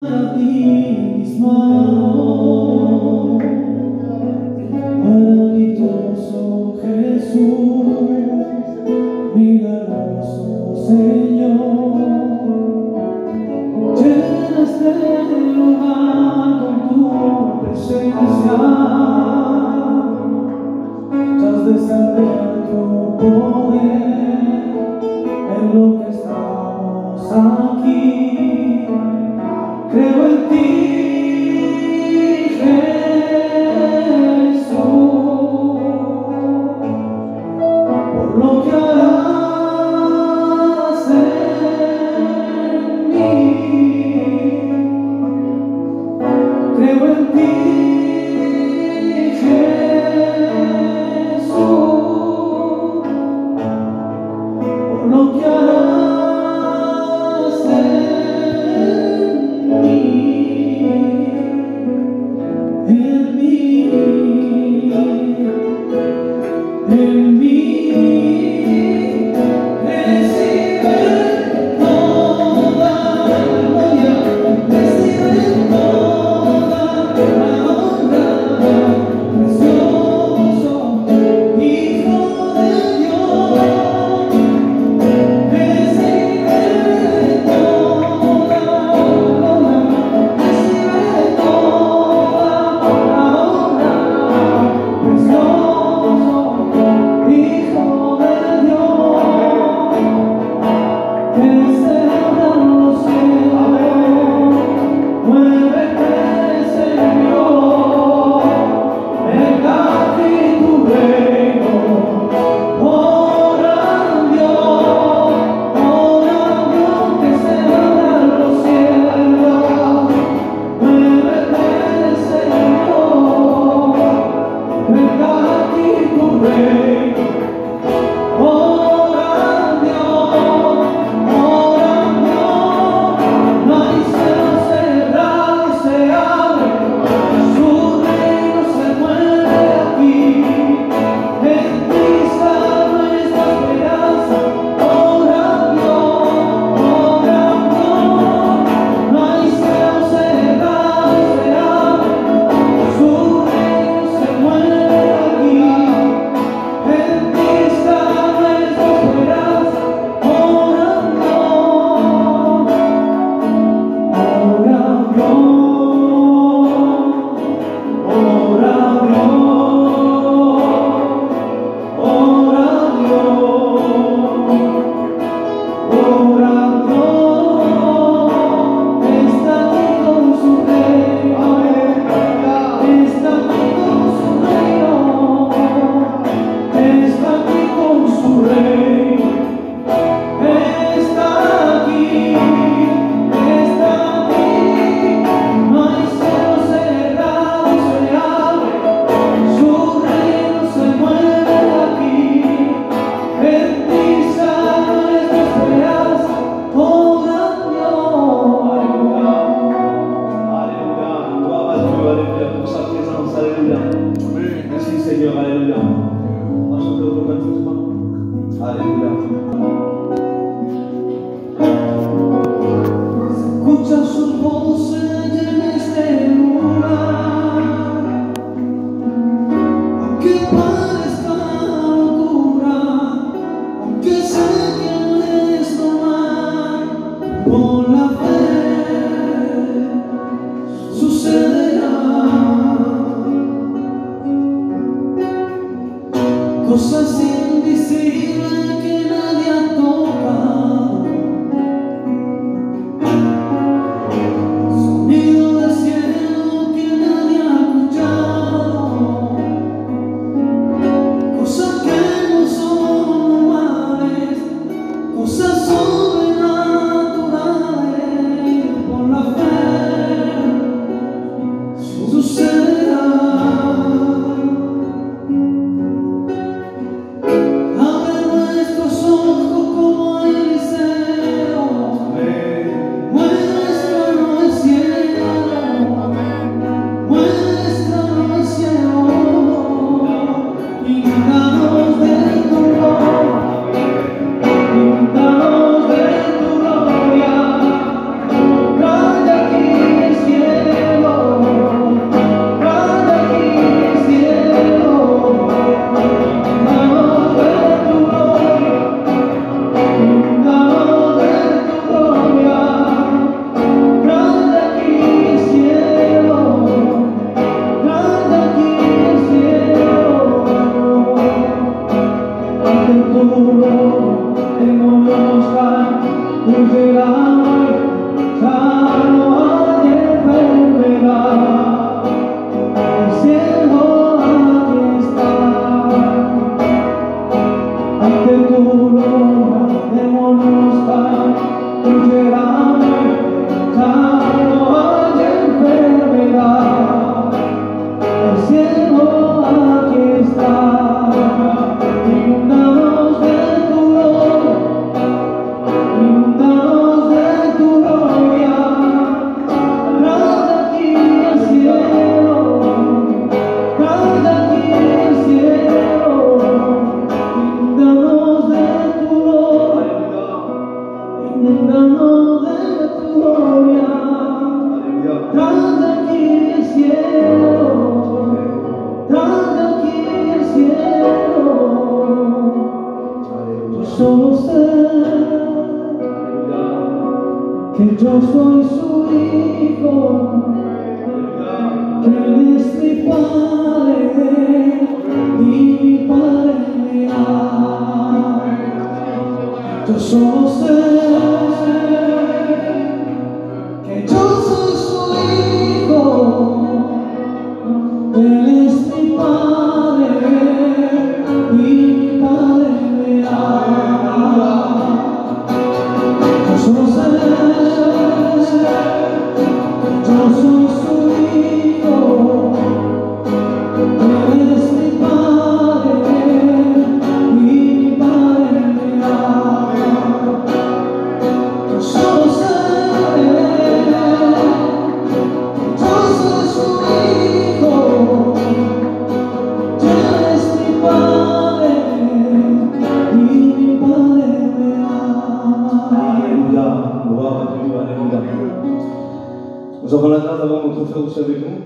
A ti mismo amor, maravilloso Jesús, milagroso Señor, llenas este lugar con tu presencia, has descender tu poder en lo que estamos aquí. Creo en ti, Jesús, por lo que harás en mí. Creo en ti, Jesús, por lo que harás en mí. En mí recibe toda la gloria, recibe toda la honra, precioso Hijo de Dios, recibe toda la gloria, recibe toda la honra, precioso Hijo de Dios, que celebran los cielos, muévete, Señor, venga aquí tu reino. Ora Dios, que celebran los cielos, muévete, Señor, venga aquí tu reino. Ora Dios, no hay cielo cerrado y se abre, su reino se mueve aquí. En ti está nuestra esperanza. Ora Dios, no hay cielo cerrado y se abre, su reino se mueve aquí. En ti está nuestra esperanza. Ora Dios, ora está aquí con su reino, está aquí con su reino, está aquí con su reino, está aquí, no hay cielo cerrado y se abre, su reino se mueve aquí. En ti está nuestra esperanza. Ora Dios, alléluia, alléluia, gloire à Dieu, alléluia, pour sa présence, alléluia. Merci Seigneur, alléluia. On va chanter au tout doucement. Alléluia. Escucha sus voces en este lugar, aunque parezca locura, aunque sé que no es normal, con la fe sucederá. Cosas invisibles que nadie ha tocado, sonido del cielo que nadie ha escuchado, cosas que no son normales, cosas sobrenaturales, por la fe sucederá. Yo solo sé que yo soy su hijo, Él es mi Padre y mi Padre me ama. Yo solo sé que yo soy su hijo, Él es mi Padre y mi Padre me ama. Yo solo sé que yo soy su hijo, Él es mi Padre y mi Padre me ama. Alléluia, gloire à Dieu, alléluia. Nous avons la grâce d'avoir notre frère aussi avec nous.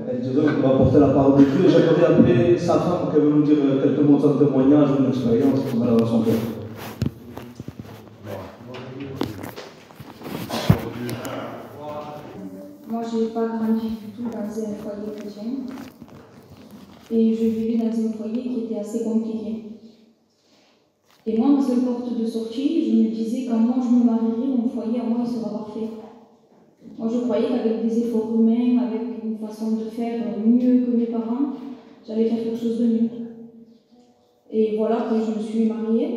Et Dieu donne qu'on va porter la parole de Dieu. Et j'aimerais appeler sa femme qui veut nous dire quelques mots de témoignage ou une expérience comme elle a dans son cœur. Moi, je n'ai pas grandi du tout dans un foyer chrétien. Et je vivais dans un foyer qui était assez compliqué. Et moi, ma seule porte de sortie, je me disais, quand moi je me marierai, mon foyer à moi, il sera parfait. Moi, je croyais qu'avec des efforts humains, avec une façon de faire mieux que mes parents, j'allais faire quelque chose de mieux. Et voilà que je me suis mariée.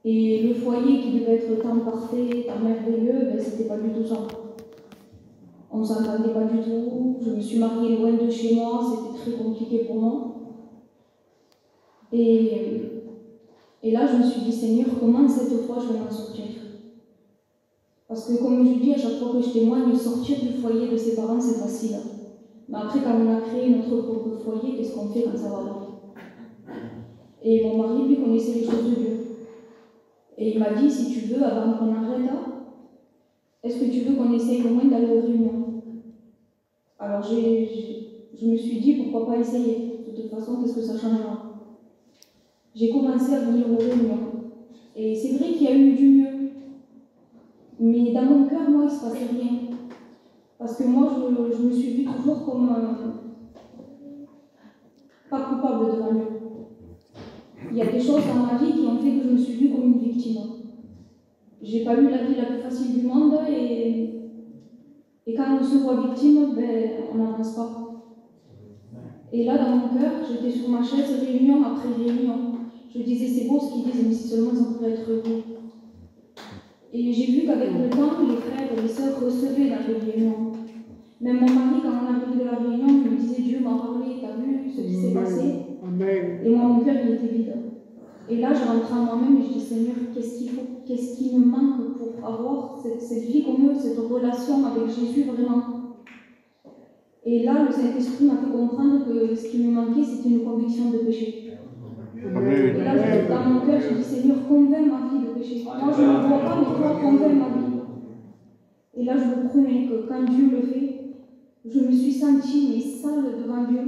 Et le foyer qui devait être tant parfait, tant merveilleux, ben, c'était pas du tout ça. On ne s'entendait pas du tout. Je me suis mariée loin de chez moi, c'était très compliqué pour moi. Et là, je me suis dit, Seigneur, comment cette fois je vais m'en sortir? Parce que, comme je dis, à chaque fois que je témoigne, sortir du foyer de ses parents, c'est facile. Mais après, quand on a créé notre propre foyer, qu'est-ce qu'on fait quand ça va pas? Et mon mari, lui, connaissait les choses de Dieu. Et il m'a dit, si tu veux, avant qu'on arrête là, est-ce que tu veux qu'on essaye au moins d'aller aux réunions? Alors, je me suis dit, pourquoi pas essayer? De toute façon, qu'est-ce que ça changera? J'ai commencé à venir aux réunions. Et c'est vrai qu'il y a eu du mieux. Mais dans mon cœur, moi, il ne se passait rien. Parce que moi, je me suis vue toujours comme pas coupable devant Dieu. Il y a des choses dans ma vie qui ont fait que je me suis vue comme une victime. J'ai pas eu la vie la plus facile du monde et quand on se voit victime, ben, on n'avance pas. Et là, dans mon cœur, j'étais sur ma chaise, réunion après réunion. Je disais, c'est beau ce qu'ils disent, mais si seulement ça pouvait être vrai. Et j'ai vu qu'avec le temps, les frères et les sœurs recevaient dans les réunions. Même mon mari, quand on arrivait de la réunion, il me disait, Dieu m'a parlé, t'as vu ce qui s'est passé? Et moi, mon cœur, il était vide. Et là, je rentrais en moi-même et je dis, Seigneur, qu'est-ce qu'il faut? Qu'est-ce qui me manque pour avoir cette vie commune, cette relation avec Jésus vraiment? Et là, le Saint-Esprit m'a fait comprendre que ce qui me manquait, c'était une conviction de péché. Et là, dans mon cœur, je dis, Seigneur, convainc ma vie de péché. Moi, je ne le vois pas, mais toi, convainc ma vie. Et là, je vous promets que quand Dieu le fait, je me suis sentie mais sale devant Dieu.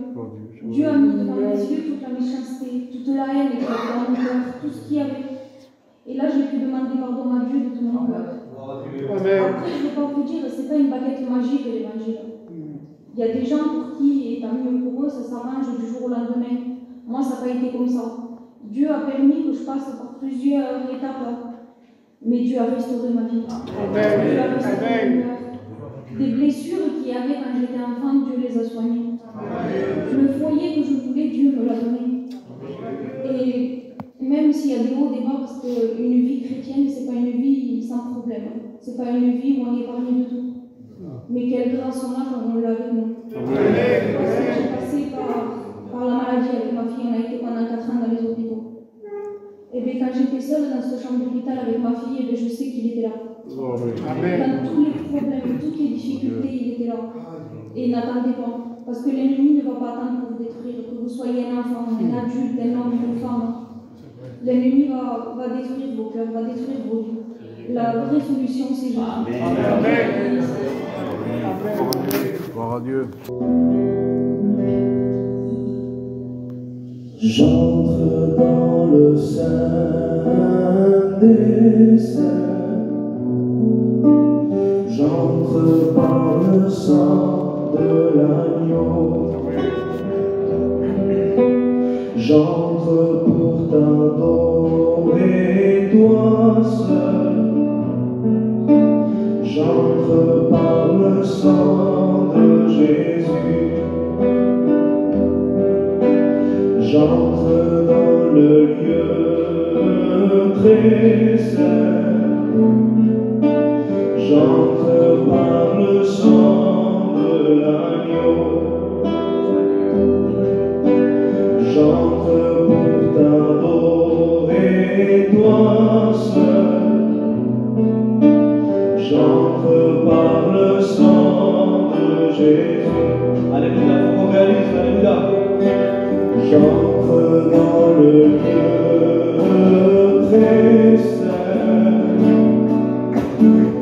Dieu a mis devant mes yeux toute la méchanceté, toute la haine qui était dans mon cœur, tout ce qu'il y avait. Et là, j'ai pu demander pardon à Dieu de tout mon cœur. Après, je ne vais pas vous dire, ce n'est pas une baguette magique l'évangile. Il y a des gens pour qui, et tant mieux pour eux, ça s'arrange du jour au lendemain. Moi, ça n'a pas été comme ça. Dieu a permis que je passe par plusieurs étapes. Mais Dieu a restauré ma vie. Dieu a restauré mon cœur. Des blessures qu'il y avait quand j'étais enfant, Dieu les a soignées. Le foyer que je voulais, Dieu me l'a donné. Et même s'il y a des hauts, des bas, parce qu'une vie chrétienne, ce n'est pas une vie sans problème. Ce n'est pas une vie où on est épargné de tout. Mais quelle grâce on a quand on l'a avec nous. Parce que j'ai passé par la maladie avec ma fille, on a été pendant 4 ans dans les hôpitaux. Et bien quand j'étais seule dans cette chambre d'hôpital avec ma fille, et je sais qu'il était là. Dans tous les problèmes, toutes les difficultés, il était là. Et n'attendez pas. Parce que l'ennemi ne va pas attendre pour vous détruire, que vous soyez un enfant, un adulte, un homme, une femme. L'ennemi va détruire vos cœurs, va détruire vos vies. La vraie solution, c'est Jésus. Amen. Gloire à Dieu. J'entre dans le sein des saints, j'entre par le sang de l'agneau, j'entre pour t'adorer toi, seul. J'entre par le sang de Jésus. J'entre dans le lieu très saint. J'entre par le sang de l'agneau. J'entre pour t'adorer, toi seul. J'entre par le sang de Jésus. Alléluia, faut qu'on réalise, alléluia. J'entre dans le lieu très saint.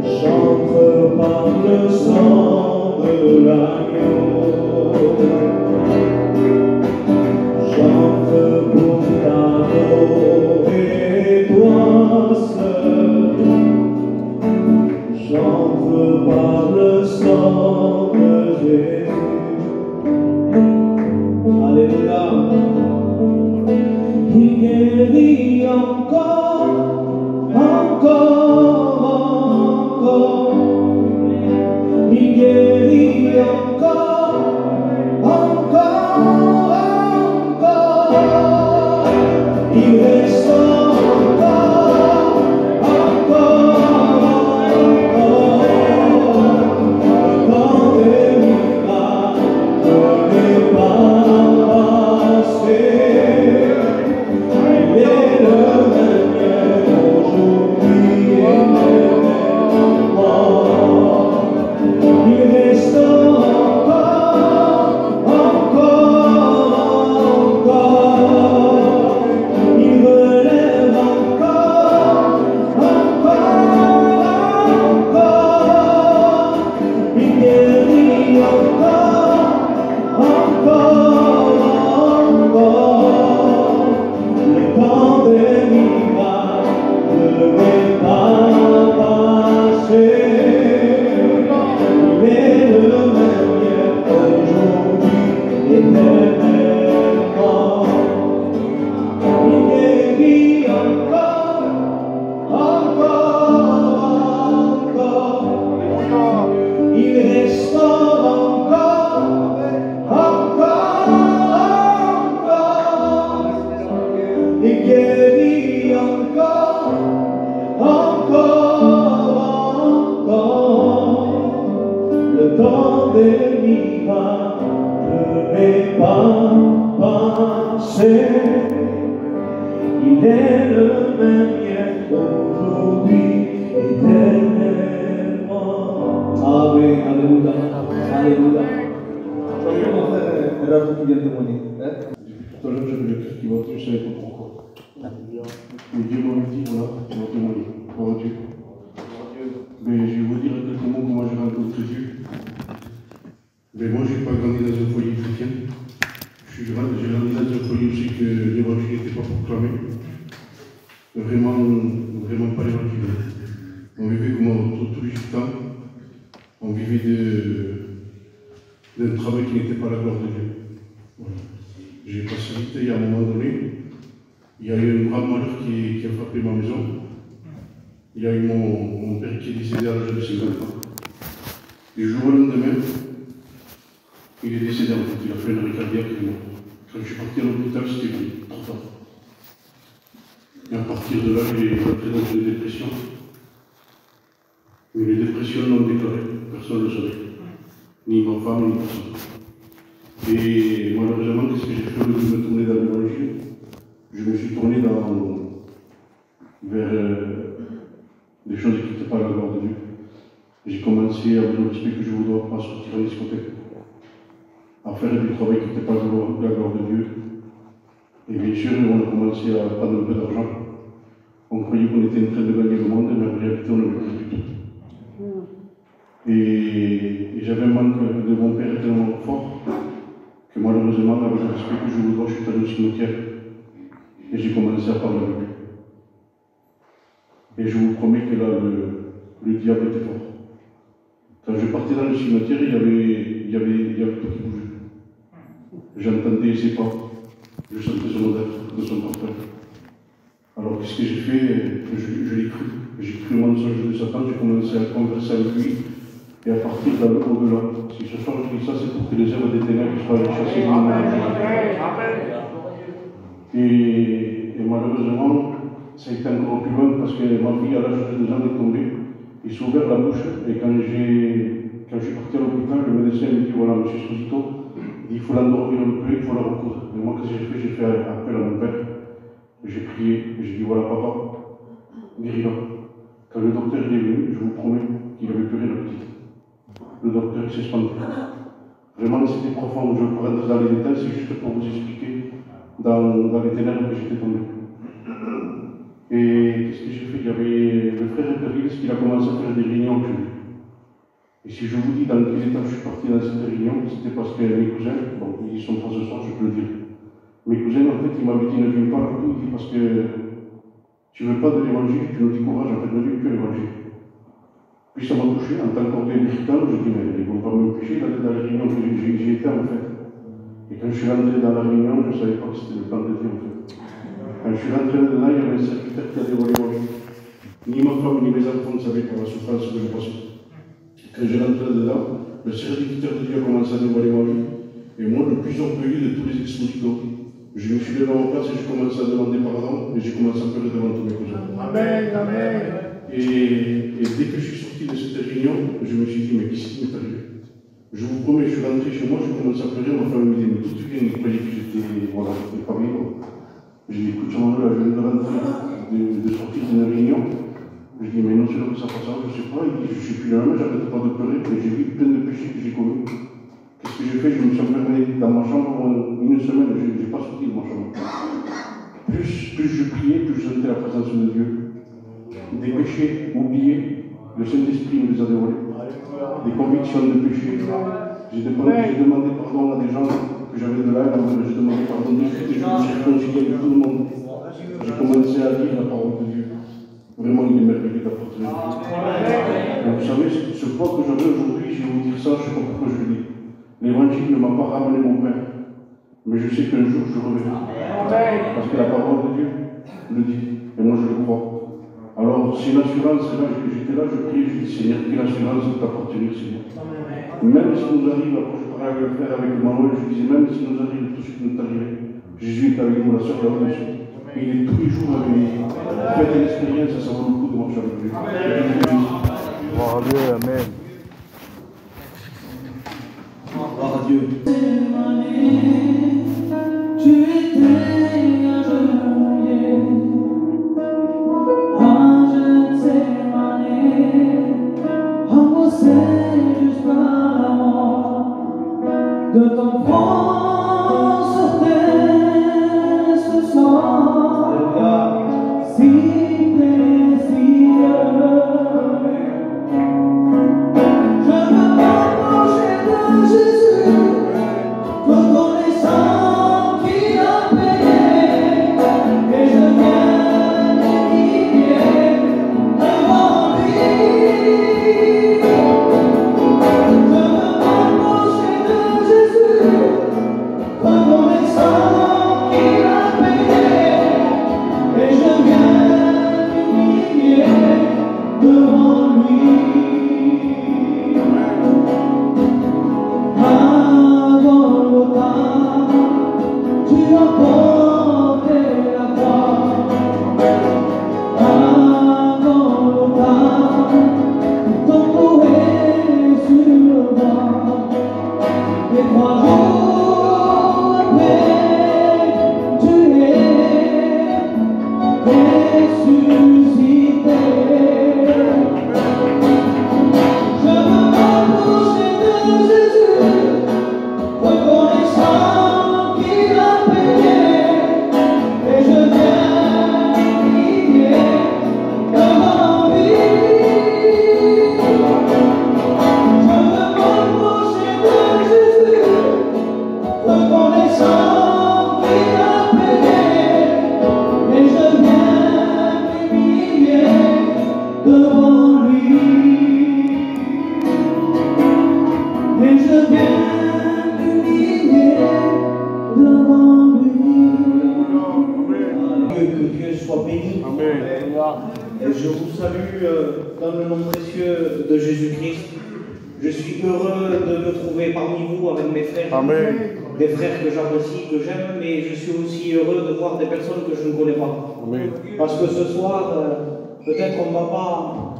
J'entre par le sang de l'agneau. J'entre pour t'adorer, toi seul. J'entre par le sang de Jésus. Alléluia. Il guérit encore, encore, encore. Il guérit encore, encore, encore. Il restaure encore, encore, encore. Le temps des miracles n'est pas passé. Il est le même hier, aujourd'hui et éternellement. Il restaure encore, encore, encore. Il relève encore, encore, encore. Il guérit encore, encore, encore. Le temps des miracles n'est pas passé. Il est le même hier, aujourd'hui, éternellement. Il guérit encore, encore, encore. Il restaure encore, encore, encore. Il guérit encore, encore, encore. Le temps des miracles n'est pas passé. Il est le même hier, aujourd'hui, éternellement. Amen, alléluia, alléluia. Je vais mon frère Rato qui vient témoigner. Tout à l'heure, j'avais le cœur qui battait, je ne savais pas pourquoi. Et Dieu m'avait dit, voilà, tu vas témoigner. Gloire à Dieu. Mais je vais vous dire quelques mots comment j'ai rencontré Dieu. Mais moi, je n'ai pas grandi dans un foyer chrétien. J'ai grandi dans un foyer aussi que l'évangile n'était pas proclamé. Vraiment pas l'évangile. On vivait comme tous les gitans. On vivait d'un travail qui n'était pas la gloire de Dieu. Voilà. J'ai facilité à un moment donné. Il y a eu un grand malheur qui a frappé ma maison. Il y a eu mon père qui est décédé à l'âge de 50 ans. Du jour au lendemain, il est décédé en fait. Il a fait une arrêt cardiaque et il est mort. Quand je suis parti à l'hôpital, c'était trop tard. Et à partir de là, j'ai rentré dans une dépression. Mais les dépressions non déclarées, personne ne le savait. Ni ma femme, ni personne. Et malheureusement, qu'est-ce que j'ai fait au lieu de me tourner dans l'évangile? Je me suis tourné vers des choses qui n'étaient pas la gloire de Dieu. J'ai commencé, avec le respect que je vous dois, à sortir en discothèque, à faire du travail qui n'était pas la gloire de Dieu. Et bien sûr, on a commencé à prendre un peu d'argent. On croyait qu'on était en train de gagner le monde, mais en réalité, on ne le faisait plus du tout. Et j'avais un manque de mon père tellement fort que malheureusement, avec le respect que je vous dois, je suis allé au cimetière et j'ai commencé à parler avec lui. Et je vous promets que là, le diable était fort. Quand je partais dans le cimetière, il y avait tout qui bougeait. J'entendais ses pas, je sentais son odeur de son parfum. Alors qu'est-ce que j'ai fait? Je l'ai cru. J'ai cru au mensonge de Satan, j'ai commencé à converser avec lui et à partir au-delà. Si ce soir je dis ça, c'est pour que les œuvres des ténèbres soient chassées du monde. Et malheureusement, ça a été encore plus loin parce que ma fille, à l'âge de 2 ans, est tombée. Il s'est ouvert la bouche et quand je suis parti à l'hôpital, le médecin me dit voilà, monsieur Sposito, il faut l'endormir un peu, il faut la recoudre. Et moi, qu'est-ce que j'ai fait appel à mon père. J'ai prié, j'ai dit voilà, papa, guéris-la. Quand le docteur est venu, je vous promets qu'il avait pleuré la petite. Le docteur s'est espanté. Vraiment, c'était profond. Je ne vais pas rentrer dans les détails, c'est juste pour vous expliquer dans les ténèbres que j'étais tombé. Et qu'est-ce que j'ai fait? Il y avait le frère Perrils qui a commencé à faire des réunions chez lui. Et si je vous dis dans quel état je suis parti dans cette réunion, c'était parce que mes cousins, bon, ils sont pas ce soir, je peux le dire. Mes cousins, en fait, ils m'avaient dit ne viens pas avec nous, parce que tu ne veux pas de l'évangile, tu nous décourages, en fait, ne viens que l'évangile. Puis ça m'a touché, en tant qu'organisateur, je dis mais ils ne vont pas m'empêcher d'aller dans la réunion que j'y étais, en fait. Et quand je suis rentré dans la réunion, je ne savais pas que c'était le plan de Dieu, en fait. Quand je suis rentré là, il y avait un serviteur qui a dévoilé ma vie. Ni ma femme, ni mes enfants ne savaient pas la souffrance que je passais. Quand je rentré dedans, le serviteur de Dieu a commencé à dévoiler ma vie. Et moi, le plus orgueilleux de tous les expositeurs, je me suis levé en place et j'ai commencé à demander pardon et j'ai commencé à pleurer devant tous mes cousins. Amen, amen. Et dès que je suis sorti de cette réunion, je me suis dit, mais qu'est-ce qui m'est arrivé? Je vous promets, je suis rentré chez moi, j'ai commencé à pleurer, ma femme me dit, mais d'où tu viens? Je croyais que j'étais, voilà, pas vivre. Je dis, écoute, là, je viens de rentrer, de sortir d'une réunion. Je dis, mais non seulement que ça passe, je ne sais pas. Il dit, je ne suis plus là même, j'arrête pas de pleurer, mais j'ai vu plein de péchés que j'ai commis. Qu'est-ce que j'ai fait? Je me suis enfermé dans ma chambre une semaine, je n'ai pas sorti de ma chambre. Plus je priais, plus je sentais la présence de Dieu. Des péchés oubliés, le Saint-Esprit me les a dévoilés. Des convictions de péché. J'ai demandé pardon à des gens que j'avais de là, j'ai demandé pardon de suite et je me suis réconcilié avec tout le monde. J'ai commencé à lire la parole de Dieu. Vraiment, il est merveilleux d'apporter la vie. Vous savez, ce poids que j'avais aujourd'hui, je vais vous dire ça, je ne sais pas pourquoi je le dis. L'évangile ne m'a pas ramené mon Père, mais je sais qu'un jour je reviendrai. Parce que la parole de Dieu le dit, et moi je le crois. Alors, c'est une assurance, là, j'étais là, je prie, je dis Seigneur, quelle assurance de t'appartenir, Seigneur. Même si nous arrive, après je parlais avec le frère, avec Manuel, je disais, même si nous arrive tout ce qui nous est arrivé, Jésus est avec nous, la sœur de la reçue. Il est tous les jours avec nous. Faites une expérience, ça vaut le coup de marcher avec lui. Gloire à Dieu, amen. Gloire à Dieu. Tu étais un geôlier, un jeune Sémané, remboursé jusqu'à la mort. De ton front sortait ce soir, si précieux. Je me m'approcher de Jésus, reconnaissant qu'il a payé, et je viens m'humilier devant lui. Je me m'approcher de Jésus, reconnaissant qu'il a payé, et je viens m'humilier devant lui. À Golgotha, tu as porté la croix. À Golgotha, ton cou est sur le bois. Et 3 jours après, tu es ressuscité. Je veux m'approcher de Jésus, reconnaissant qu'il a payé, et je viens m'humilier devant lui. Je veux m'approcher de Jésus, reconnaissant qu'il a payé, et je viens m'humilier devant lui. Et je viens m'humilier devant lui. Que Dieu soit béni. Et je vous salue dans le nom précieux de Jésus-Christ. Je suis heureux de me trouver parmi vous avec mes frères. Amen. Des frères que j'apprécie, que j'aime, mais je suis aussi heureux de voir des personnes que je ne connais pas. Amen. Parce que ce soir, peut-être on ne va pas...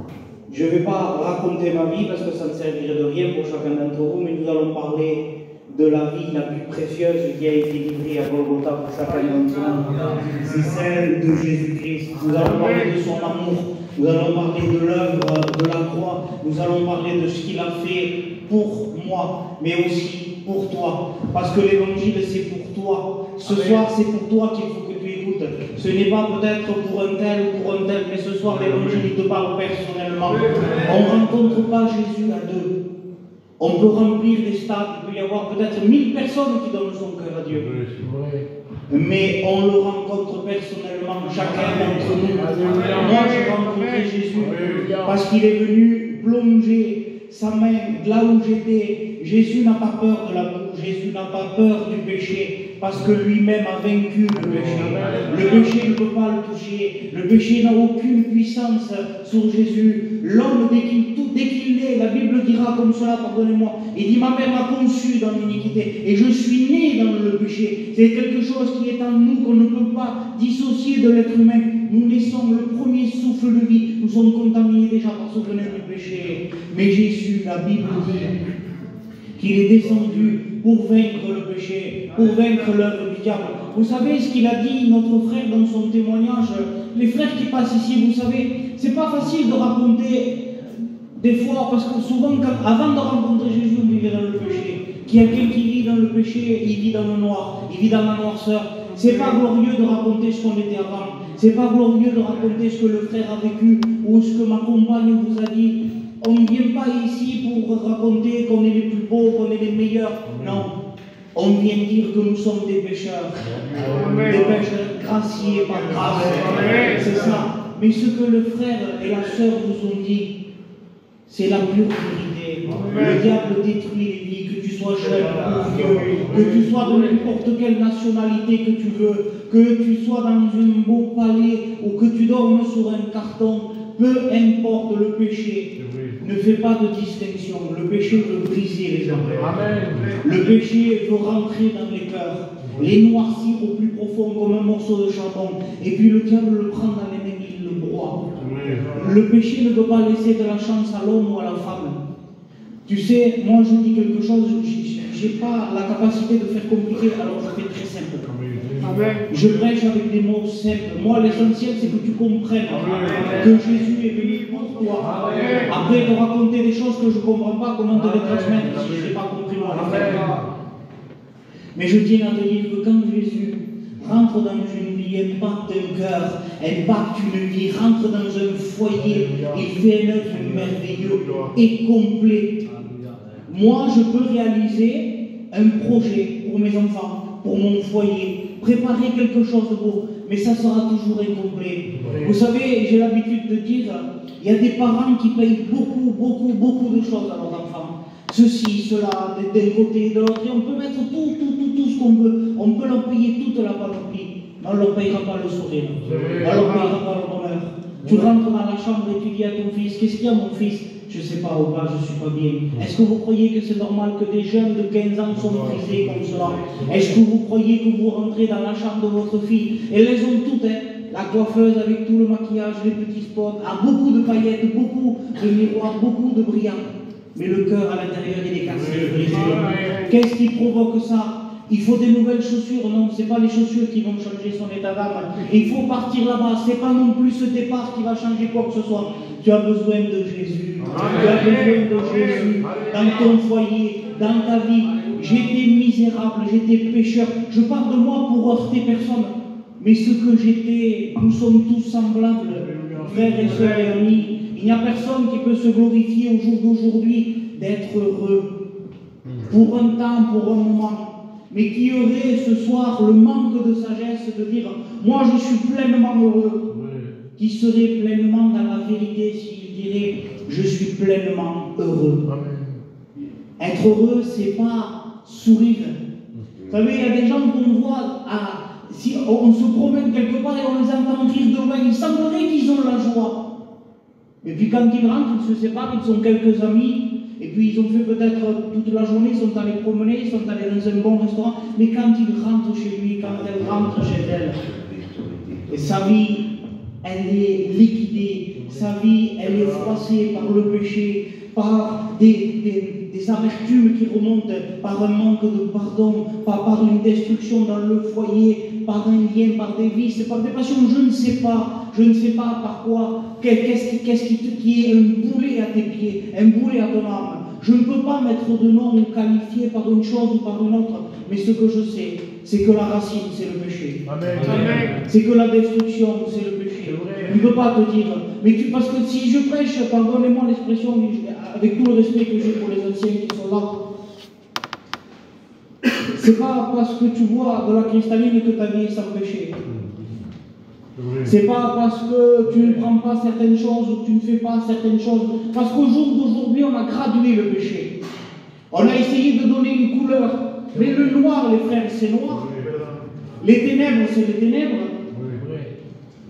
Je ne vais pas raconter ma vie parce que ça ne servirait de rien pour chacun d'entre vous, mais nous allons parler de la vie la plus précieuse qui a été livrée à Golgotha pour chacun d'entre nous. C'est celle de Jésus-Christ. Nous allons parler de son amour, nous allons parler de l'œuvre de la croix, nous allons parler de ce qu'il a fait pour moi, mais aussi pour toi. Parce que l'évangile, c'est pour toi. Ce soir, c'est pour toi qu'il faut que tu écoutes. Ce n'est pas peut-être pour un tel ou pour un tel, mais ce soir, l'évangile, il te parle personnellement. On ne rencontre pas Jésus à deux. On peut remplir des stades, il peut y avoir peut-être 1000 personnes qui donnent son cœur à Dieu. Mais on le rencontre personnellement, chacun d'entre nous. Moi, j'ai rencontré Jésus parce qu'il est venu plonger sa main là où j'étais. Jésus n'a pas peur de la boue, Jésus n'a pas peur du péché, parce que lui-même a vaincu le péché. Le péché ne peut pas le toucher, le péché n'a aucune puissance sur Jésus. L'homme, dès qu'il naît, la Bible dira comme cela, pardonnez-moi, il dit, ma mère m'a conçu dans l'iniquité, et je suis né dans le péché. C'est quelque chose qui est en nous, qu'on ne peut pas dissocier de l'être humain. Nous naissons le premier souffle de vie, nous sommes contaminés déjà par ce venin du péché. Mais Jésus, la Bible dit qu'il est descendu pour vaincre le péché, pour vaincre l'œuvre du diable. Vous savez ce qu'il a dit, notre frère, dans son témoignage. Les frères qui passent ici, vous savez, c'est pas facile de raconter des fois, parce que souvent, avant de rencontrer Jésus, on vivait dans le péché. Quelqu'un qui vit dans le péché, il vit dans le noir, il vit dans la noirceur. C'est pas glorieux de raconter ce qu'on était avant. C'est pas glorieux de raconter ce que le frère a vécu ou ce que ma compagne vous a dit. On ne vient pas ici pour raconter qu'on est les plus beaux, qu'on est les meilleurs. Non. On vient dire que nous sommes des pécheurs. Des pécheurs graciés par grâce. C'est ça. Mais ce que le frère et la sœur vous ont dit, c'est la pure vérité. Le diable détruit les vies, que tu sois jeune ou vieux, que tu sois de n'importe quelle nationalité que tu veux, que tu sois dans un beau palais ou que tu dormes sur un carton. Peu importe le péché, ne fait pas de distinction. Le péché veut briser les hommes. Le péché veut rentrer dans les cœurs, les noircir au plus profond comme un morceau de charbon. Et puis le diable le prend dans les mains, il le broie. Le péché ne peut pas laisser de la chance à l'homme ou à la femme. Tu sais, moi je dis quelque chose, je n'ai pas la capacité de faire compliqué, alors je fais très simple. Je prêche avec des mots simples. Moi, l'essentiel, c'est que tu comprennes que Jésus est venu pour toi. Après, de raconter des choses que je ne comprends pas, comment te les transmettre si je n'ai pas compris moi. Mais je tiens à te dire que quand Jésus rentre dans une vie, impacte un cœur, impacte une vie, rentre dans un foyer, il fait un œuvre merveilleux et complet. Moi, je peux réaliser un projet pour mes enfants, pour mon foyer, préparer quelque chose de beau, mais ça sera toujours incomplet. Vous savez, j'ai l'habitude de dire, il y a des parents qui payent beaucoup de choses à leurs enfants. Ceci, cela, d'un côté et de l'autre, et on peut mettre tout ce qu'on veut. On peut leur payer toute la panoplie, mais on ne leur payera pas le sourire, on ne leur payera pas le bonheur. Tu rentres dans la chambre et tu dis à ton fils, qu'est-ce qu'il y a mon fils? Je ne sais pas, au bas, je ne suis pas bien. Est-ce que vous croyez que c'est normal que des jeunes de 15 ans sont frisés comme cela? Est-ce que vous croyez que vous rentrez dans la chambre de votre fille? Elles les ont toutes, hein? La coiffeuse avec tout le maquillage, les petits spots, a beaucoup de paillettes, beaucoup de miroirs, beaucoup de brillants. Mais le cœur à l'intérieur, il est cassé, brisé. Qu'est-ce qui provoque ça? Il faut des nouvelles chaussures. Non, ce n'est pas les chaussures qui vont changer son état d'âme. Il faut partir là-bas. Ce n'est pas non plus ce départ qui va changer quoi que ce soit. Tu as besoin de Jésus. Tu as besoin de Jésus dans ton foyer, dans ta vie. J'étais misérable, j'étais pécheur. Je parle de moi pour heurter personne. Mais ce que j'étais, nous sommes tous semblables, frères et sœurs et amis. Il n'y a personne qui peut se glorifier au jour d'aujourd'hui d'être heureux. Pour un temps, pour un moment. Mais qui aurait ce soir le manque de sagesse de dire « Moi, je suis pleinement heureux », qui serait pleinement dans la vérité s'il dirait « Je suis pleinement heureux ». Être heureux, c'est pas sourire. Vous savez, il y a des gens qu'on voit si on se promène quelque part et on les entend rire de loin, il semblerait qu'ils ont la joie. Et puis quand ils rentrent, ils se séparent, ils sont quelques amis, et puis ils ont fait peut-être toute la journée, ils sont allés promener, ils sont allés dans un bon restaurant, mais quand ils rentrent chez lui, quand elle rentre chez elle, et sa vie, elle est liquidée, sa vie, elle est froissée par le péché, par des amertumes qui remontent, par un manque de pardon, par une destruction dans le foyer, par un lien, par des vices, par des passions, je ne sais pas par quoi, qu'est-ce qui est un boulet à tes pieds, un boulet à ton âme. Je ne peux pas mettre de nom ou qualifier par une chose ou par une autre, mais ce que je sais, c'est que la racine, c'est le péché. Amen. C'est que la destruction, c'est le péché. Je ne peux pas te dire, mais parce que si je prêche, pardonnez-moi l'expression, avec tout le respect que j'ai pour les anciens qui sont là, c'est pas parce que tu vois de la cristalline que ta vie est sans péché. C'est pas parce que tu ne prends pas certaines choses ou que tu ne fais pas certaines choses. Parce qu'au jour d'aujourd'hui, on a gradué le péché. On a essayé de donner une couleur. Mais le noir, les frères, c'est noir. Les ténèbres, c'est les ténèbres.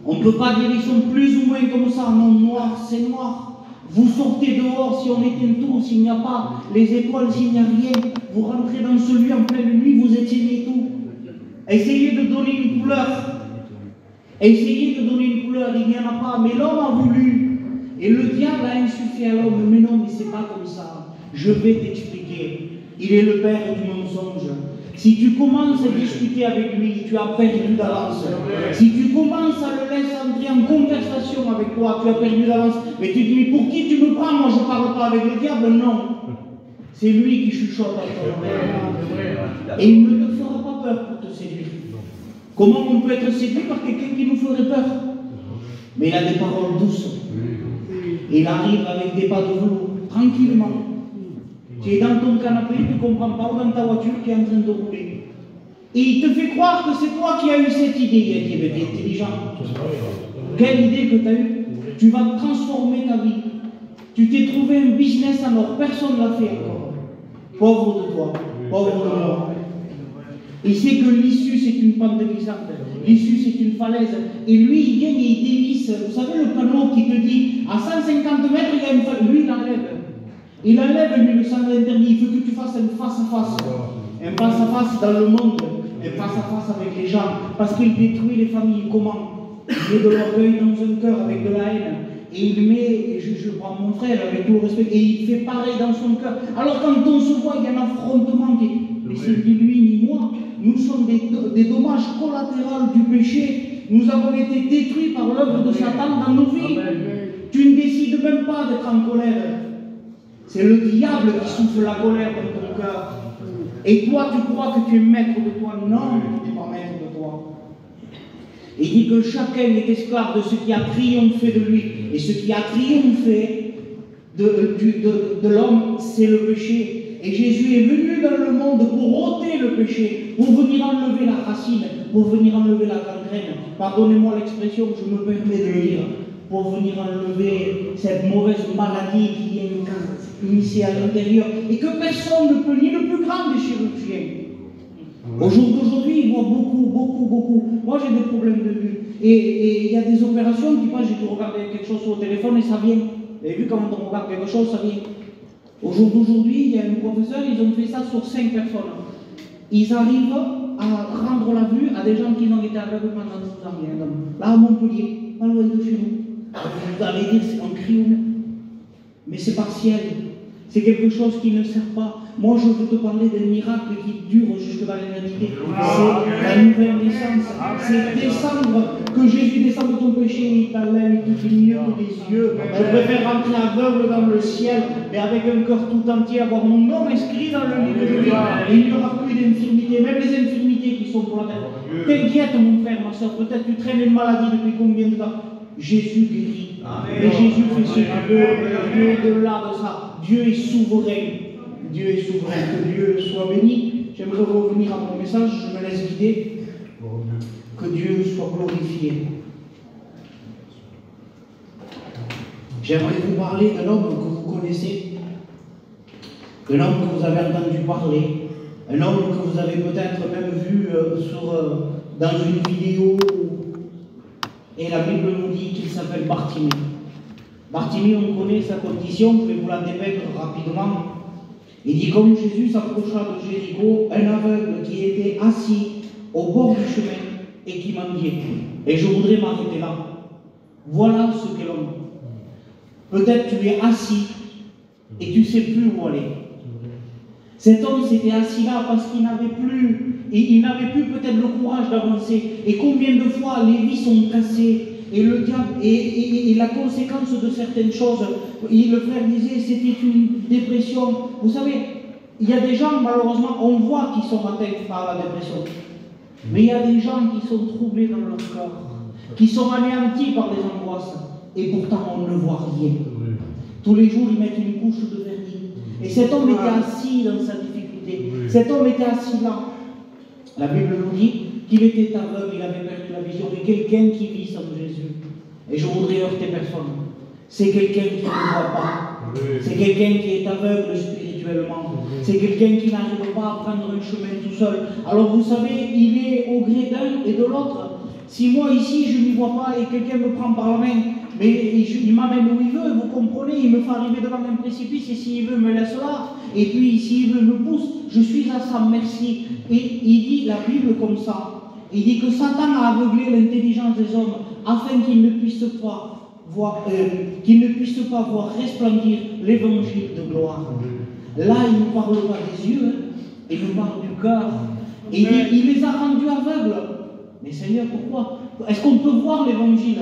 On ne peut pas dire ils sont plus ou moins comme ça. Non, noir, c'est noir. Vous sortez dehors, si on éteint tout, s'il n'y a pas les étoiles, s'il n'y a rien, vous rentrez dans ce lieu en pleine nuit, vous éteignez tout. Essayez de donner une couleur. Essayez de donner une couleur, il n'y en a pas, mais l'homme a voulu. Et le diable a insufflé à l'homme, mais non, mais c'est pas comme ça. Je vais t'expliquer. Il est le père du mensonge. Si tu commences à discuter avec lui, tu as perdu d'avance. Si tu commences à le laisser entrer en conversation avec toi, tu as perdu d'avance. Mais tu dis, mais pour qui tu me prends? Moi, je ne parle pas avec le diable. Non. C'est lui qui chuchote à toi. Et il ne te fera pas peur pour te séduire. Comment on peut être séduit par quelqu'un qui nous ferait peur? Mais il a des paroles douces. Et il arrive avec des pas de velours, tranquillement. Tu es dans ton canapé, tu ne comprends pas, ou dans ta voiture qui est en train de rouler. Et il te fait croire que c'est toi qui as eu cette idée. Il dit, mais tu es intelligent. Quelle idée que tu as eue? Tu vas transformer ta vie. Tu t'es trouvé un business en or, personne ne l'a fait encore. Pauvre de toi, pauvre de moi. Il sait que l'issue c'est une pente glissante, l'issue c'est une falaise. Et lui il vient et il dévisse. Vous savez le panneau qui te dit à 150 mètres il y a une falaise. Lui il enlève. Il enlève lui le sens interdit. Il veut que tu fasses un face à face. Un face à face dans le monde. Un face à face avec les gens. Parce qu'il détruit les familles. Comment? Il met de l'orgueil dans un cœur avec de la haine. Et il met, et je prends mon frère avec tout le respect, et il fait pareil dans son cœur. Alors quand on se voit, il y a un affrontement qui est, mais c'est ni lui ni moi. Nous sommes des dommages collatéraux du péché. Nous avons été détruits par l'œuvre de Satan dans nos vies. Tu ne décides même pas d'être en colère. C'est le diable qui souffle la colère dans ton cœur. Et toi, tu crois que tu es maître de toi. Non, tu n'es pas maître de toi. Il dit que chacun est esclave de ce qui a triomphé de lui. Et ce qui a triomphé de l'homme, c'est le péché. Et Jésus est venu dans le monde pour ôter le péché, pour venir enlever la racine, pour venir enlever la gangrène. Pardonnez-moi l'expression, je me permets de le dire. Pour venir enlever cette mauvaise maladie qui est initiée à l'intérieur et que personne ne peut, ni le plus grand des chirurgiens. Au jour d'aujourd'hui, il voit beaucoup. Moi, j'ai des problèmes de vue. Et il y a des opérations qui passent, j'ai dû regarder quelque chose sur le téléphone et ça vient. Vous avez vu comment on regarde quelque chose, ça vient. Au jour d'aujourd'hui, il y a un professeur, ils ont fait ça sur 5 personnes. Ils arrivent à rendre la vue à des gens qui n'ont été aveugles pendant 10 ans. Là, à Montpellier, pas loin de chez nous. Vous allez dire, c'est un crime. Mais c'est partiel. C'est quelque chose qui ne sert pas. Moi, je veux te parler d'un miracle qui dure jusque dans l'éternité. C'est la nouvelle naissance. C'est descendre, que Jésus descende de ton péché, il t'enlève, il te fait mieux que des yeux. Je préfère rentrer aveugle dans le ciel, mais avec un cœur tout entier, avoir mon nom inscrit dans le livre de vie. Et il n'y aura plus d'infirmité, même les infirmités qui sont pour la terre. T'inquiète, mon frère, ma soeur, peut-être tu traînes une maladie depuis combien de temps? Jésus guérit. Et Jésus fait ce qu'il veut. Et au-delà de ça, Dieu est souverain. Dieu est souverain. Que Dieu soit béni. J'aimerais revenir à mon message, je me laisse guider. Que Dieu soit glorifié. J'aimerais vous parler d'un homme que vous connaissez, d'un homme que vous avez entendu parler, un homme que vous avez peut-être même vu dans une vidéo et la Bible nous dit qu'il s'appelle Bartimée. Bartimée, on connaît sa condition, je vais vous la dépeindre rapidement. Il dit comme Jésus s'approcha de Jéricho, un aveugle qui était assis au bord du chemin et qui mendiait. Et je voudrais m'arrêter là. Voilà ce qu'est l'homme. Peut-être tu es assis et tu ne sais plus où aller. Cet homme s'était assis là parce qu'il n'avait plus, il n'avait plus peut-être le courage d'avancer. Et combien de fois les vies sont cassées et le diable et la conséquence de certaines choses. Le frère disait c'était une dépression. Vous savez, il y a des gens malheureusement on voit qu'ils sont atteints par la dépression, mais il y a des gens qui sont troublés dans leur corps, qui sont anéantis par les angoisses et pourtant on ne voit rien. Tous les jours ils mettent une couche de vernis. Et cet homme était assis dans sa difficulté. Cet homme était assis là. La Bible nous dit qu'il était aveugle, il avait perdu la vision. Et quelqu'un qui vit sans Jésus, et je voudrais heurter personne, c'est quelqu'un qui ne voit pas. C'est quelqu'un qui est aveugle spirituellement. C'est quelqu'un qui n'arrive pas à prendre un chemin tout seul. Alors vous savez, il est au gré d'un et de l'autre. Si moi ici je n'y vois pas et quelqu'un me prend par la main, mais il m'amène où il veut, vous comprenez, il me fait arriver devant un précipice et s'il veut me laisse là, et puis s'il veut me pousse, je suis à sa merci. Et il dit la Bible comme ça, il dit que Satan a aveuglé l'intelligence des hommes afin qu'ils ne puissent pas voir, resplendir l'évangile de gloire. Là, il ne parle pas des yeux, il nous parle du cœur. Et il les a rendus aveugles. Mais Seigneur, pourquoi? Est-ce qu'on peut voir l'évangile?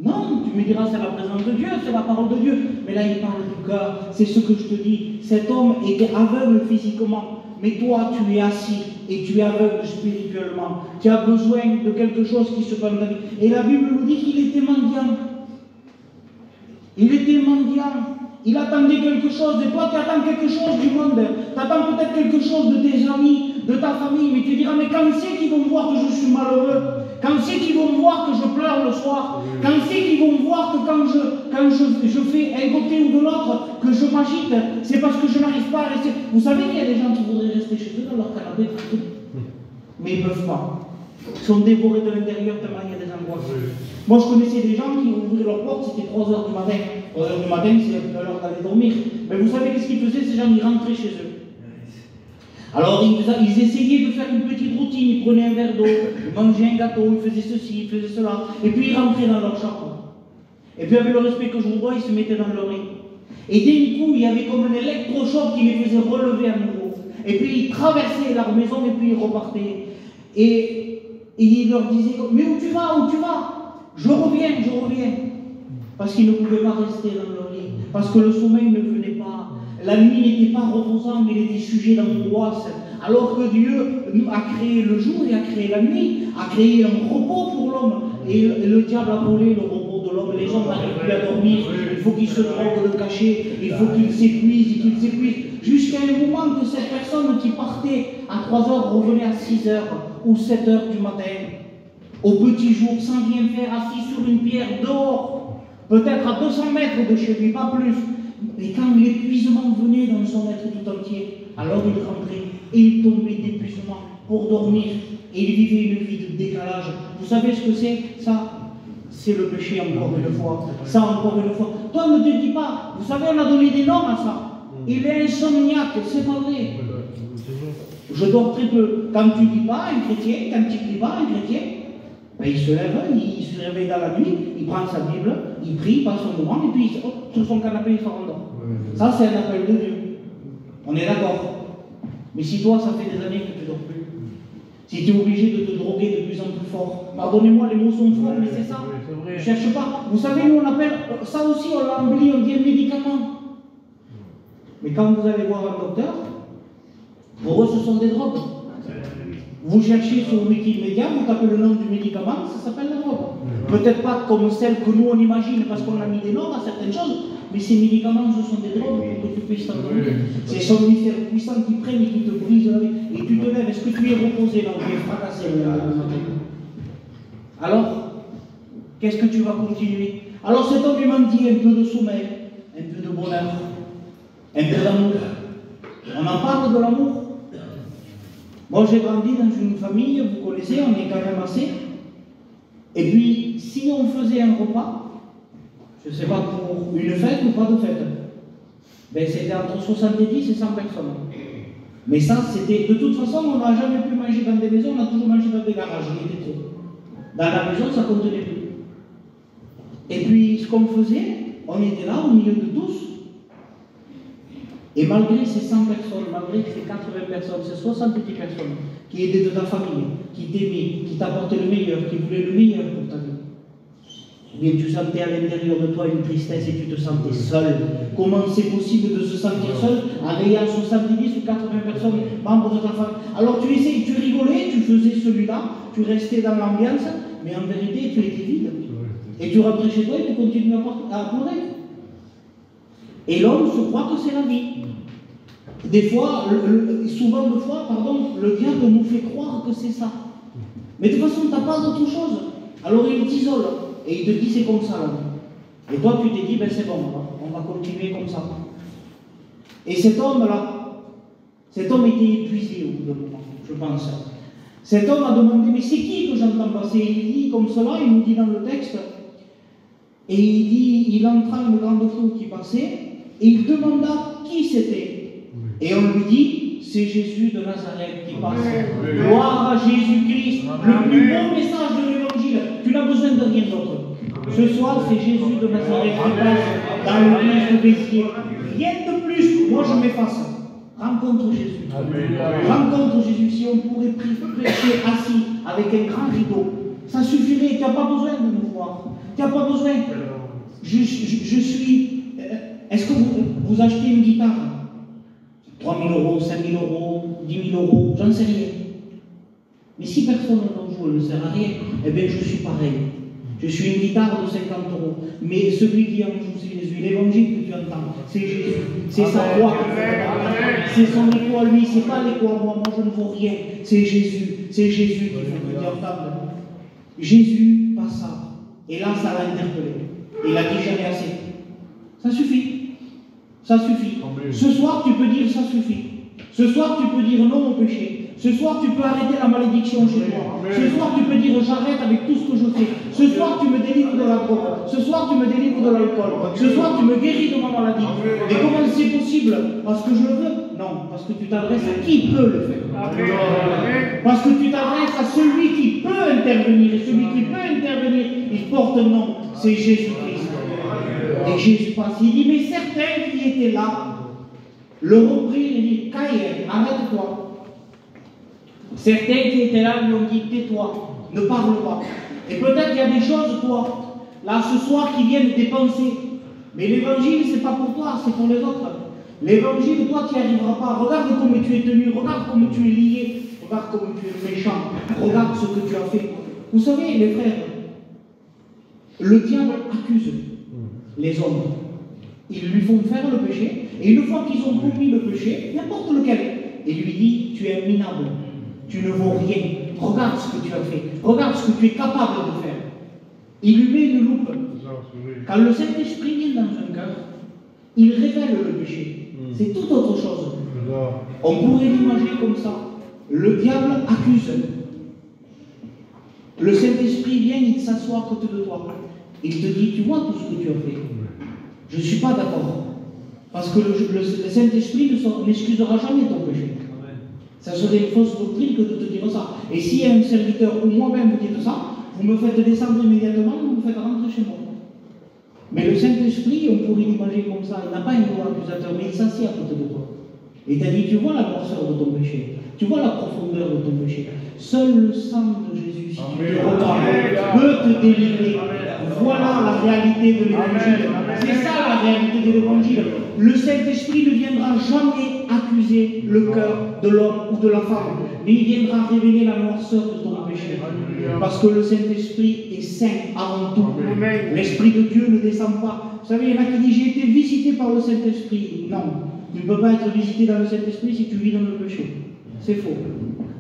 Non, tu me diras c'est la présence de Dieu, c'est la parole de Dieu. Mais là il parle du cœur, c'est ce que je te dis. Cet homme était aveugle physiquement, mais toi tu es assis et tu es aveugle spirituellement. Tu as besoin de quelque chose qui se passe dans ta vie. Et la Bible nous dit qu'il était mendiant. Il était mendiant. Il attendait quelque chose. Et toi tu attends quelque chose du monde. Tu attends peut-être quelque chose de tes amis, de ta famille. Mais tu diras, mais quand c'est qu'ils vont voir que je suis malheureux? Quand c'est qu'ils vont voir que je pleure le soir? Quand c'est qu'ils vont voir que quand je fais un côté ou de l'autre, que je m'agite, c'est parce que je n'arrive pas à rester. Vous savez qu'il y a des gens qui voudraient rester chez eux dans leur canapé, mais ils ne peuvent pas. Ils sont dévorés de l'intérieur tellement il y a des angoisses. Moi je connaissais des gens qui ouvraient leur porte, c'était 3h du matin. 3h du matin, c'est l'heure d'aller dormir. Mais vous savez qu'est-ce qu'ils faisaient? Ces gens, ils rentraient chez eux. Alors ils essayaient de faire une petite routine, ils prenaient un verre d'eau, ils mangeaient un gâteau, ils faisaient ceci, ils faisaient cela, et puis ils rentraient dans leur chambre. Et puis avec le respect que je vous dois, ils se mettaient dans leur lit. Et d'un coup, il y avait comme un électrochoc qui les faisait relever à nouveau. Et puis ils traversaient leur maison et puis ils repartaient. Et ils leur disaient, mais où tu vas? Où tu vas? Je reviens. Parce qu'ils ne pouvaient pas rester dans leur lit, parce que le sommeil ne venait pas. La nuit n'était pas reposante, mais il était sujet d'angoisse. Alors que Dieu a créé le jour et a créé la nuit, a créé un repos pour l'homme. Et le diable a volé le repos de l'homme. Les gens n'arrivent plus à dormir. Il faut qu'ils se droguent le cachet. Il faut qu'ils s'épuisent. Jusqu'à un moment que cette personne qui partait à 3h revenait à 6h ou 7h du matin, au petit jour, sans rien faire, assis sur une pierre dehors, peut-être à 200 mètres de chez lui, pas plus. Et quand l'épuisement venait dans son être tout entier, alors il rentrait et il tombait d'épuisement pour dormir. Et il vivait une vie de décalage. Vous savez ce que c'est? Ça, c'est le péché encore une fois. Ça encore une fois. Toi ne te dis pas, vous savez, on a donné des noms à ça. Il est insomniaque, c'est pas vrai. Je dors très peu. Quand tu dis pas un chrétien, quand tu dis pas un chrétien, ben il se lève, il se réveille dans la nuit, il prend sa Bible, il prie, il passe son moment, et puis sur son canapé, il se rendort. Ça, c'est un appel de Dieu. On est d'accord. Mais si toi, ça fait des années que tu ne dors plus, si tu es obligé de te droguer de plus en plus fort, pardonnez-moi, les mots sont forts, mais c'est ça. Ne cherche pas. Vous savez, nous, on appelle ça aussi, on l'embellit, on dit un médicament. Mais quand vous allez voir un docteur, pour eux, ce sont des drogues. Vous cherchez sur Wikipédia, vous tapez le nom du médicament, ça s'appelle la drogue. Peut-être pas comme celle que nous on imagine parce qu'on a mis des noms à certaines choses, mais ces médicaments ce sont des drogues pour que tu puisses t'endormir. C'est somnifères puissants qui prennent et qui te brisent la vie. Et tu te lèves, est-ce que tu es reposé? Non, tu es fracassé. Alors, qu'est-ce que tu vas continuer? Alors cet homme m'a dit un peu de sommeil, un peu de bonheur, un peu d'amour. On en parle de l'amour. Moi, j'ai grandi dans une famille, vous connaissez, on est quand même assez. Et puis, si on faisait un repas, je ne sais pas, pour une fête ou pas de fête, ben, c'était entre 70 et 100 personnes. Mais ça, c'était... De toute façon, on n'a jamais pu manger dans des maisons, on a toujours mangé dans des garages, il était trop. Dans la maison, ça ne contenait plus. Et puis, ce qu'on faisait, on était là, au milieu de tous. Et malgré ces 100 personnes, malgré ces 80 personnes, ces 70 personnes qui étaient de ta famille, qui t'aimaient, qui t'apportaient le meilleur, qui voulaient le meilleur pour ta vie, eh bien, tu sentais à l'intérieur de toi une tristesse et tu te sentais seul. Comment c'est possible de se sentir seul en ayant 70 ou 80 personnes membres de ta famille? Alors tu essayes, tu rigolais, tu faisais celui-là, tu restais dans l'ambiance, mais en vérité tu étais vide. Et tu rentrais chez toi et tu continues à pleurer. Et l'homme se croit que c'est la vie. Des fois, souvent de fois, le diable nous fait croire que c'est ça. Mais de toute façon, tu n'as pas d'autre chose. Alors il t'isole. Et il te dit c'est comme ça la vie. Et toi tu t'es dit ben c'est bon, on va continuer comme ça. Et cet homme-là, cet homme était épuisé au bout d'un moment, je pense. Cet homme a demandé mais c'est qui que j'entends passer? Il dit comme cela, il nous dit dans le texte, et il dit, il entra une grande foule qui passait, et il demanda qui c'était. Et on lui dit, c'est Jésus de Nazareth qui passe. Gloire à Jésus-Christ, le plus beau message de l'évangile. Tu n'as besoin de rien d'autre. Ce soir, c'est Jésus de Nazareth qui passe dans l'église de Béziers. Rien de plus. Moi, je m'efface. Rencontre Jésus. Rencontre Jésus. Si on pourrait prêcher assis avec un grand rideau, ça suffirait. Tu n'as pas besoin de nous voir. Tu n'as pas besoin. Je suis... Est-ce que vous achetez une guitare? 3 000 euros, 5 000 euros, 10 000 euros, j'en sais rien. Mais si personne n'en joue, elle ne sert à rien, eh bien je suis pareil. Je suis une guitare de 50 euros. Mais celui qui en joue, c'est Jésus. L'évangile que tu entends, c'est Jésus. C'est sa voix que tu entends. C'est son écho à lui, c'est pas l'écho à moi. Moi je ne vaux rien. C'est Jésus. C'est Jésus qu'il faut que tu entendes. Jésus passa. Et là, ça l'a interpellé. Il a dit j'en ai assez. Ça suffit. Ça suffit. Ce soir, tu peux dire ça suffit. Ce soir, tu peux dire non au péché. Ce soir, tu peux arrêter la malédiction chez toi. Ce soir, tu peux dire j'arrête avec tout ce que je fais. Ce soir, tu me délivres de la drogue. Ce soir, tu me délivres de l'alcool. Ce soir, tu me guéris de ma maladie. Mais comment c'est possible? Parce que je le veux? Non, parce que tu t'adresses à qui peut le faire. Parce que tu t'adresses à celui qui peut intervenir. Et celui qui peut intervenir, il porte un nom. C'est Jésus-Christ. Et Jésus passe, il dit, mais certains qui étaient là, le reprirent et dit, Caïn, arrête-toi. Certains qui étaient là lui ont dit, tais-toi, ne parle pas. Et peut-être qu'il y a des choses, toi, là, ce soir, qui viennent dépenser. Mais l'évangile, c'est pas pour toi, c'est pour les autres. L'évangile, toi, tu n'y arriveras pas. Regarde comment tu es tenu, regarde comment tu es lié, regarde comment tu es méchant, regarde ce que tu as fait. Vous savez, les frères, le diable accuse les hommes. Ils lui font faire le péché, et une fois qu'ils ont commis le péché, n'importe lequel, il lui dit, tu es minable, tu ne vaux rien, regarde ce que tu as fait, regarde ce que tu es capable de faire. Il lui met une loupe. Quand le Saint-Esprit vient dans un cœur, il révèle le péché. C'est tout autre chose. On pourrait l'imaginer comme ça. Le diable accuse. Le Saint-Esprit vient, il s'assoit à côté de toi. Il te dit, tu vois tout ce que tu as fait. Je ne suis pas d'accord. Parce que le Saint-Esprit n'excusera jamais ton péché. Ça serait une fausse doctrine que de te dire ça. Et si un serviteur ou moi-même vous dites ça, vous me faites descendre immédiatement, vous me faites rentrer chez moi. Mais le Saint-Esprit, on pourrait l'imaginer comme ça, il n'a pas un gros accusateur, mais il s'assied à côté de toi. Et t'a dit, tu vois la noirceur de ton péché, tu vois la profondeur de ton péché. Seul le sang de Jésus, si tu te regardes, peut te délivrer. Voilà la réalité de l'évangile. C'est ça la réalité de l'évangile. Le Saint-Esprit ne viendra jamais accuser le cœur de l'homme ou de la femme, mais il viendra révéler la noirceur de ton péché. Parce que le Saint-Esprit est saint avant tout. L'Esprit de Dieu ne descend pas. Vous savez, il y en a qui disent j'ai été visité par le Saint-Esprit. Non, tu ne peux pas être visité dans le Saint-Esprit si tu vis dans le péché. C'est faux.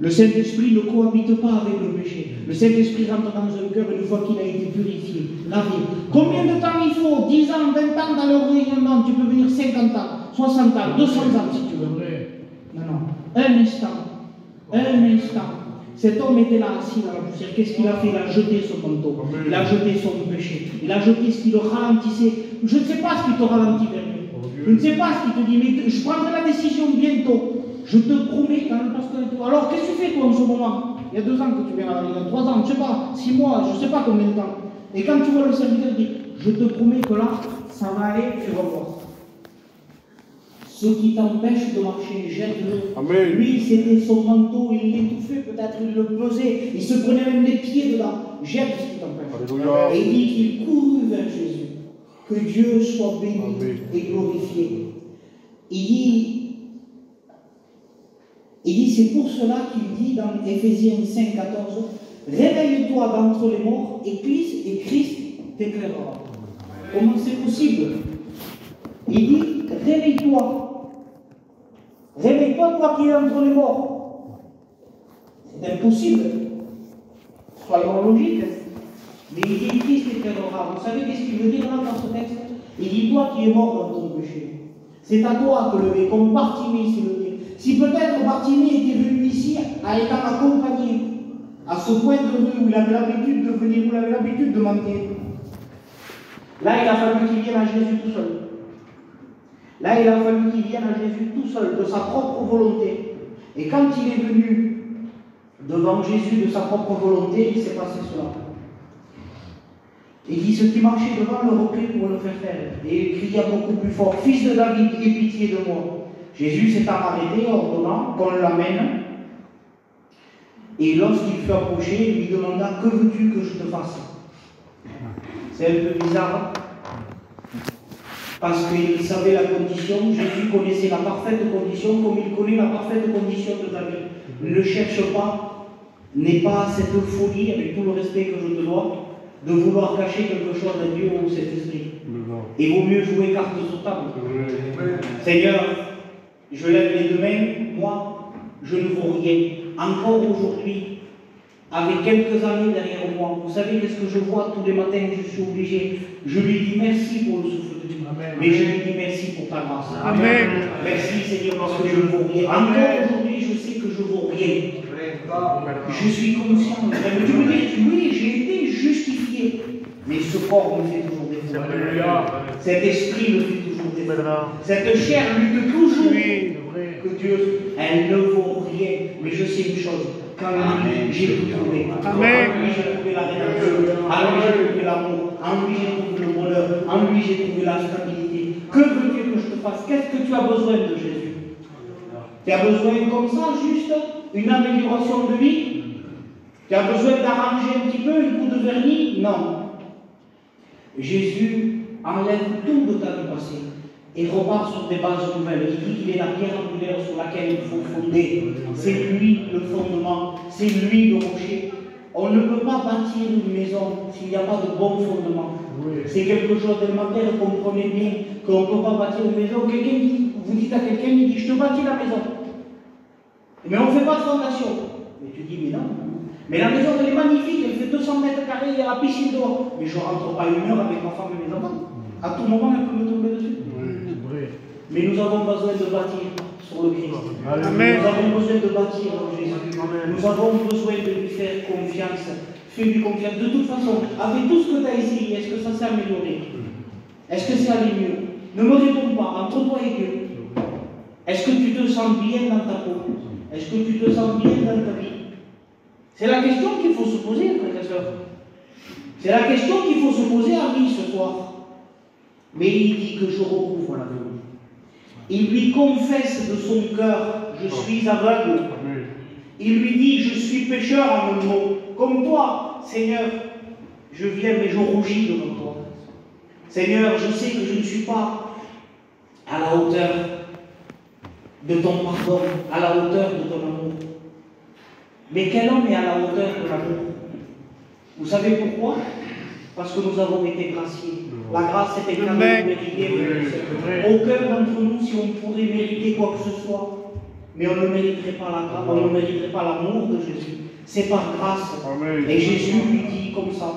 Le Saint-Esprit ne cohabite pas avec le péché. Le Saint-Esprit rentre dans un cœur une fois qu'il a été purifié, lavé. Combien de temps il faut? 10 ans, 20 ans dans le rayonnement? Tu peux venir 50 ans, 60 ans, 200 ans si tu veux. Non, non. Un instant. Un instant. Cet homme était là assis dans la poussière. Qu'est-ce qu'il a fait? Il a jeté son manteau. Il a jeté son péché. Il a jeté ce qui le ralentissait. Je ne sais pas ce qui te ralentit vers lui. Je ne sais pas ce qui te dit, mais je prendrai la décision bientôt. Je te promets, quand le pasteur et tout. Alors, qu'est-ce que tu fais toi en ce moment? Il y a 2 ans que tu viens à la Ligue, 3 ans, je ne sais pas, 6 mois, je ne sais pas combien de temps. Et quand tu vois le serviteur dire, je te promets que là, ça va aller, tu vas voir. Ce qui t'empêche de marcher, jette-le. Lui, c'était son manteau, il l'étouffait, peut-être il le pesait, il se prenait même les pieds dedans. Jette ce qui t'empêche. Et il dit qu'il courut vers Jésus. Que Dieu soit béni et glorifié. Il dit, c'est pour cela qu'il dit dans Éphésiens 5, 14, réveille-toi d'entre les morts et Christ t'éclairera. Comment c'est possible? Il dit, réveille-toi. Réveille-toi, toi qui es entre les morts. C'est impossible. Soyons logiques. Mais il dit, Christ t'éclairera. Vous savez qu'est-ce qu'il veut dire là dans ce texte? Il dit, toi qui es mort dans ton péché. C'est à toi que lever, comme Bartimée s'est levé. Si peut-être Bartimée était venu ici à être accompagné à ce point de rue où il avait l'habitude de venir, où il avait l'habitude de mentir. Là, il a fallu qu'il vienne à Jésus tout seul. Là, il a fallu qu'il vienne à Jésus tout seul, de sa propre volonté. Et quand il est venu devant Jésus de sa propre volonté, il s'est passé cela. Il dit, ceux qui marchaient devant le reprit pour le faire faire. Et il cria beaucoup plus fort, Fils de David, aie pitié de moi. Jésus s'est arrêté, ordonnant qu'on l'amène. Et lorsqu'il fut approché, il lui demanda, que veux-tu que je te fasse? C'est un peu bizarre. Parce qu'il savait la condition, Jésus connaissait la parfaite condition, comme il connaît la parfaite condition de David. Ne cherche pas, n'aie pas cette folie, avec tout le respect que je te dois, de vouloir cacher quelque chose à Dieu ou cet esprit. Il vaut mieux jouer carte sur table. Seigneur, je lève les 2 mains, moi, je ne vaux rien. Encore aujourd'hui, avec quelques années derrière moi, vous savez qu'est-ce que je vois tous les matins, je suis obligé. Je lui dis merci pour le souffle de Dieu. Mais je lui dis merci pour ta grâce. Amen. Merci Seigneur parce que je ne vaux rien. Encore aujourd'hui, je sais que je ne vaux rien. Je suis conscient. Tu me dis, oui, j'ai été justifié. Mais ce corps me fait toujours des fois. Cet esprit me fait toujours des fois. Cette chair lutte toujours que Dieu, elle ne vaut rien. Mais je sais une chose. Quand lui, j'ai tout trouvé. En lui, j'ai trouvé la rédemption. En lui, j'ai trouvé l'amour. En lui, j'ai trouvé le bonheur. En lui, j'ai trouvé la stabilité. Que veux-tu que je te fasse? Qu'est-ce que tu as besoin de Jésus? Tu as besoin comme ça, juste une amélioration de vie? Tu as besoin d'arranger un petit peu, un coup de vernis? Non. Jésus enlève tout de ta vie passée et repart sur des bases nouvelles. Il dit qu'il est la pierre angulaire sur laquelle il faut fonder. C'est lui le fondement, c'est lui le rocher. On ne peut pas bâtir une maison s'il n'y a pas de bon fondement. C'est quelque chose d'élémentaire, comprenez bien qu'on ne peut pas bâtir une maison. Quelqu'un dit, vous dites à quelqu'un, il dit, je te bâtis la maison. Mais on ne fait pas de fondation. Mais tu dis, mais non. Mais la maison, elle est magnifique, elle fait 200 mètres carrés, il y a la piscine dehors. Mais je ne rentre pas 1 heure avec ma femme et mes enfants. À tout moment, elle peut me tomber dessus. Mais nous avons besoin de bâtir sur le Christ. Amen. Nous avons besoin de bâtir en Jésus. Amen. Nous avons besoin de lui faire confiance. Fais-lui confiance. De toute façon, avec tout ce que tu as essayé, est-ce que ça s'est amélioré? Est-ce que c'est allé mieux? Ne me réponds pas, entre toi et Dieu. Est-ce que tu te sens bien dans ta peau? Est-ce que tu te sens bien dans ta vie? C'est la question qu'il faut se poser, frères et sœurs. C'est la question qu'il faut se poser à lui ce soir. Mais il dit que je recouvre la vie. Il lui confesse de son cœur, je suis aveugle. Il lui dit, je suis pécheur à mon mot. Comme toi, Seigneur, je viens mais je rougis devant toi. Seigneur, je sais que je ne suis pas à la hauteur de ton pardon, à la hauteur de ton amour. Mais quel homme est à la hauteur de l'amour? Vous savez pourquoi? Parce que nous avons été graciés. La grâce était quand même méritée. Aucun d'entre nous, si on pourrait mériter quoi que ce soit, mais on ne mériterait pas la grâce, on ne mériterait pas l'amour de Jésus. C'est par grâce. Amen. Et Jésus lui dit comme ça.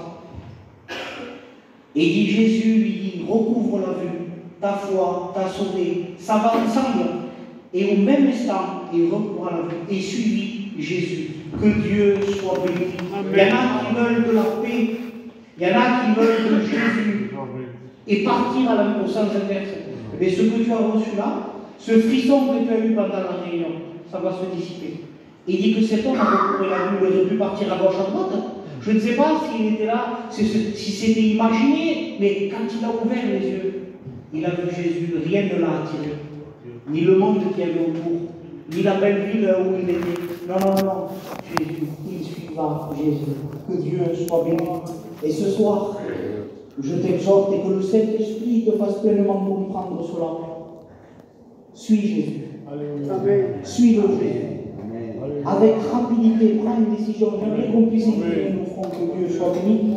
Et dit, Jésus lui dit, recouvre la vue, ta foi t'a sauvé. Ça va ensemble. Et au même instant, et recours à la vie et suivi Jésus. Que Dieu soit béni. Il y en a qui veulent de la paix, il y en a qui veulent de Jésus et partir au sens inverse. Mais ce que tu as reçu là, ce frisson que tu as eu pendant la réunion, ça va se dissiper. Il dit que cet homme aurait pu partir à gauche à droite. Je ne sais pas s'il était là, si c'était imaginé, mais quand il a ouvert les yeux, il a vu Jésus, rien ne l'a attiré. Ni le monde qui avait autour, ni la belle ville où il était. Non. Jésus, il suivra Jésus. Que Dieu soit béni. Et ce soir, je t'exhorte et que le Saint-Esprit te fasse pleinement comprendre cela. Suis Jésus. Amen. Suis-le Jésus. Avec rapidité, prends une décision. J'aimerais qu'on puisse écrire nos fronts, que Dieu soit béni.